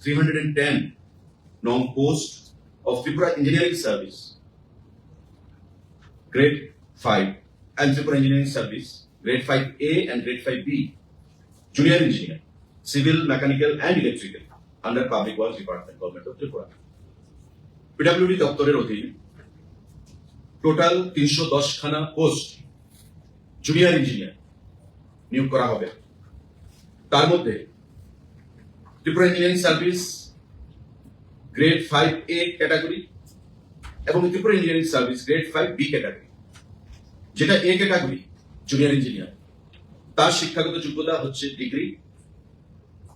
310 non-post of Tripura Engineering Service, Grade 5, and Tripura Engineering Service, Grade 5A and Grade 5B, Junior Engineer, Civil, Mechanical and Electrical, under Public Works Department, Government of Tripura. PWD দপ্তরের অধীনে total 310 খানা post junior engineer নিয়োগ করা হবে। তার মধ্যে Tripura engineering service grade 5A category এবং Tripura engineering service grade 5B category. যেটা A ক্যাটাগরি জুনিয়র ইঞ্জিনিয়ার, তার শিক্ষাগত যোগ্যতা হচ্ছে ডিগ্রি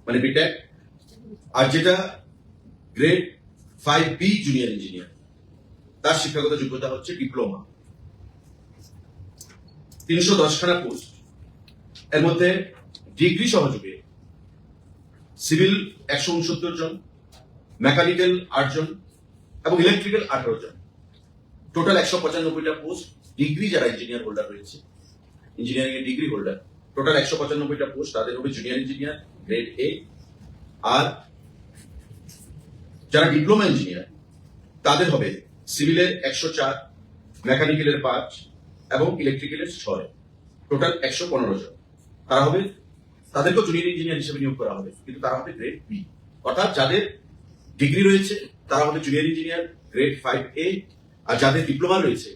মানে বিটেক, আর যেটা গ্রেড 5B জুনিয়র ইঞ্জিনিয়ার, তার শিক্ষাগত যোগ্যতা হচ্ছে ডিপ্লোমা। 310 খানা পোস্ট, এর মধ্যে ডিগ্রি সহযোগে সিভিল 169 জন, মেকানিক্যাল 8 জন এবং ইলেকট্রিক্যাল 18 জন। টোটাল 195টা পোস্ট ডিগ্রি যারা ইঞ্জিনিয়ার হোল্ডার রয়েছে, ইঞ্জিনিয়ারিং এর ডিগ্রি হোল্ডার, টোটাল 195টা পোস্ট তাদের হবে জুনিয়র ইঞ্জিনিয়ার গ্রেড A। আর যারা ডিপ্লোমা ইঞ্জিনিয়ার তাদের হবে সিভিলের 104, মেকানিক্যালের 5 এবং ইলেকট্রিক্যালের 6, টোটাল 115 জন। তারা হবে, তাদেরকেও জুনিয়র ইঞ্জিনিয়ার হিসেবে নিয়োগ করা হবে, কিন্তু তারা হবে গ্রেড B। অর্থাৎ যাদের ডিগ্রি রয়েছে তারা হবে জুনিয়র ইঞ্জিনিয়ার গ্রেড 5A, আর যাদের ডিপ্লোমা রয়েছে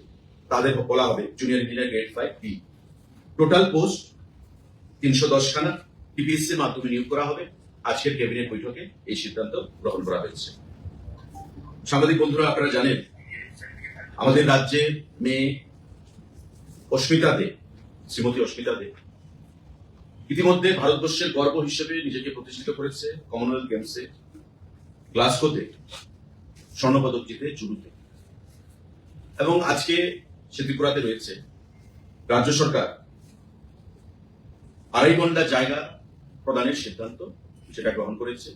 তাদের বলা হবে junior engineer grade 5B। Total post 310 খানা টিপিএসসি এর মাধ্যমে নিয়োগ করা হবে। আজকের ক্যাবিনেট বৈঠকে এই সিদ্ধান্ত গ্রহণ করা হয়েছে। সাংবাদিক বন্ধুরা, আপনারা জানেন আমাদের রাজ্যে মেয়ে অস্মিতা দে, শ্রীমতী অস্মিতা দে ইতিমধ্যে ভারতবর্ষের গর্ব হিসেবে নিজেকে প্রতিষ্ঠিত করেছে কমনওয়েলথ গেমসে গ্লাসগোতে স্বর্ণপদক জিতে জুডোতে, এবং আজকে সে ত্রিপুরাতে রয়েছে। রাজ্য সরকার 2.5 ঘন্টা জায়গা প্রদানের সিদ্ধান্ত সেটা গ্রহণ করেছে।